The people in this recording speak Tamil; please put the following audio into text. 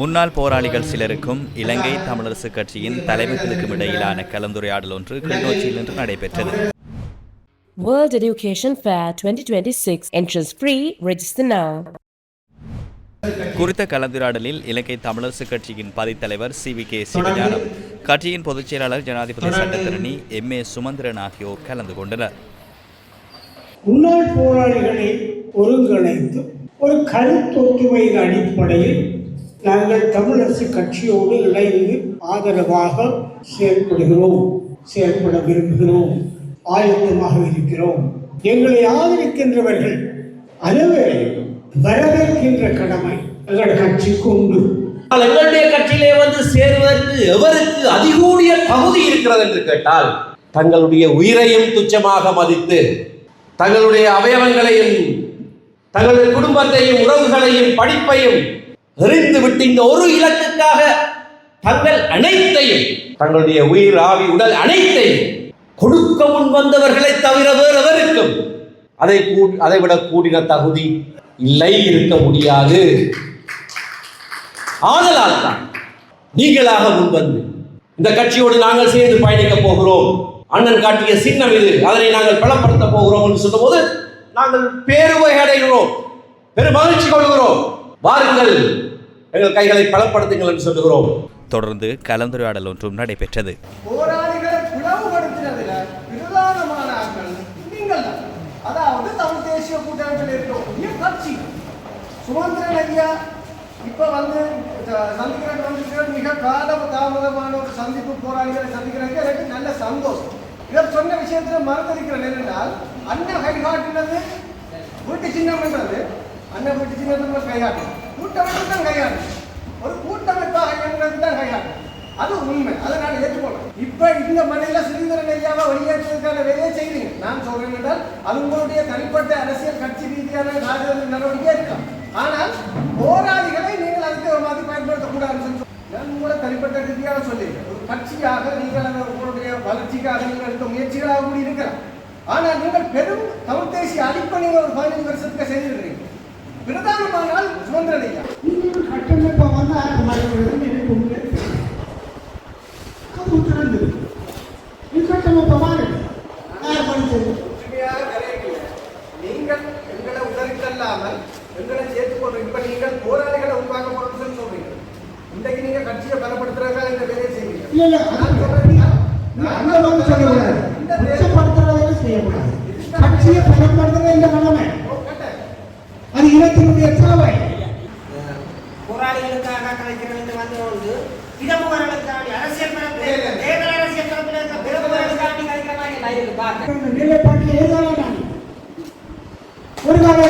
முன்னாள் போராளிகள் சிலருக்கும் இலங்கை தமிழரசு கட்சியின் தலைமைகளுக்கும் இடையிலான கலந்துரையாடல் ஒன்று கிளிநொச்சியில் இன்று நடைபெற்றது. World Education Fair 2026 entrance free, register now. குறித்த கலந்துரையாடலில் இலங்கை தமிழரசு கட்சியின் பதித்தலைவர் CVK சிவஞானம், கட்சியின் பொதுச் செயலாளர் ஜனாதிபதி சட்டத்தரணி MA சுமந்திரன் ஆகியோர் கலந்து கொண்டனர். முன்னாள் போராளிகளை ஒருங்கிணைத்து ஒரு கருத்தொற்றுமையின் அடிப்படையில் நாங்கள் தமிழரசு கட்சியோடு இணைந்து ஆதரவாக செயல்பட விரும்புகிறோம், ஆயத்தமாக இருக்கிறோம். எங்களை ஆதரிக்கின்றவர்கள் அனைவரையும் வரவேற்கின்ற கடமை எங்கள் கட்சிக்கு உண்டு. எங்களுடைய கட்சியிலே வந்து சேருவதற்கு எவருக்கு அதிகூடிய தகுதி இருக்கிறது என்று கேட்டால், தங்களுடைய உயிரையும் துச்சமாக மதித்து தங்களுடைய அவயவங்களையும் தங்களுடைய குடும்பத்தையும் உறவுகளையும் படிப்பையும் எறிந்துவிட்டு இந்த ஒரு இலக்குக்காக தங்கள் அனைத்தையும், தங்களுடைய உயிர் ஆவி உடல் அனைத்தையும் கொடுக்க முன் வந்தவர்களை தவிர வேறெவருக்கும் அதைவிட கூடின தகுதி இல்லை, இருக்க முடியாது. ஆதலால் தான் நீங்களாக முன்வந்து இந்த கட்சியோடு நாங்கள் சேர்ந்து பயணிக்க போகிறோம், அண்ணன் காட்டிய சின்னம் இது, அதனை நாங்கள் பலப்படுத்த போகிறோம் என்று சொன்னபோது நாங்கள் பேருவகை அடைகிறோம், பெரும் மகிழ்ச்சி கொள்கிறோம். வாருங்கள், எங்கள் கைகளை பலப்படுத்துங்கள் என்று சொல்லுகிறோம். தொடர்ந்து கலந்துரையாடல் ஒன்றும் நடைபெற்றது. போராளிகளை பிளவுபடுத்தினதில் பிரதானமான ஆட்கள் நீங்கள், அதாவது தமிழ் தேசிய கூட்டமைப்பில் இருக்கக்கூடிய கட்சி. சுமந்திரன் ஐயா இப்ப வந்து சந்திக்கிறது வந்து மிக தாமதமான ஒரு சந்திப்பு, போராளிகளை சந்திக்கிறதுக்கு எனக்கு நல்ல சந்தோஷம். இவர் சொன்ன விஷயத்துல மறந்திருக்கிறேன் என்னென்றால், அண்ணன் கைகாட்டினது வீட்டு சின்னம் என்றது, அண்ணன் வீட்டு சின்னத்துக்கு கைகாட்டணும், கூட்டமைப்பு தான் கைகாட்டணும், ஒரு கூட்டமைப்பாக இயங்குறது தான் கைகாட்டணும். அது உண்மை, அதை நான் ஏற்றுக்கொள்றேன். இப்ப இந்த மண்ணில ஸ்ரீதரன் ஐயாவை வெளியேற்றுவதற்கான வேலையை செய்றீங்க. நான் சொல்றேன் என்றால் அது உங்களுடைய தனிப்பட்ட அரசியல் கட்சி ரீதியான ராஜதந்திர நடவடிக்கை இருக்கலாம். ஆனால் போராளிகளை நீங்கள் அதுக்கு மாதிரி பயன்படுத்தக்கூடாதுன்னு சொல்லி நான் உங்களை தனிப்பட்ட ரீதியாக சொல்லியிருக்கேன். ஒரு கட்சியாக நீங்கள் உங்களுடைய வளர்ச்சிக்காக நீங்கள் எடுத்த முயற்சிகளாக கூட இருக்கலாம். ஆனால் நீங்கள் பெரும் தமிழ் தேசிய அழிப்பை நீங்கள் ஒரு 15 வருஷத்துக்கு செய்திருக்கிறீங்க. பிரதானமானால் சுதந்திரன் ஐயா கட்டமைப்பை வந்து எனக்கு உண்டு, அது உத்தரவு கட்டமைப்பை மாறி நீங்கள் எங்களை உதறித்தல்லாமல் எங்களை சேர்த்துக்கொள்றீங்க. இப்ப நீங்கள் போராளிகளை உருவாக்க போறோம்னு சொல்றீங்க. இன்றைக்கு நீங்க கட்சியை பலப்படுத்துறதுக்காக இந்த வேலையை செய்வீங்க. கட்சியை பலப்படுத்துறது இந்த கடமை, அது இனத்தினுடைய தேவை. போராளிகளுக்காக கலைஞர்களுக்கு வந்து கொண்டு இடமுறைகளுக்காண்டி அரசியல் நிலைப்பாட்டில் ஏதாவது ஒரு கால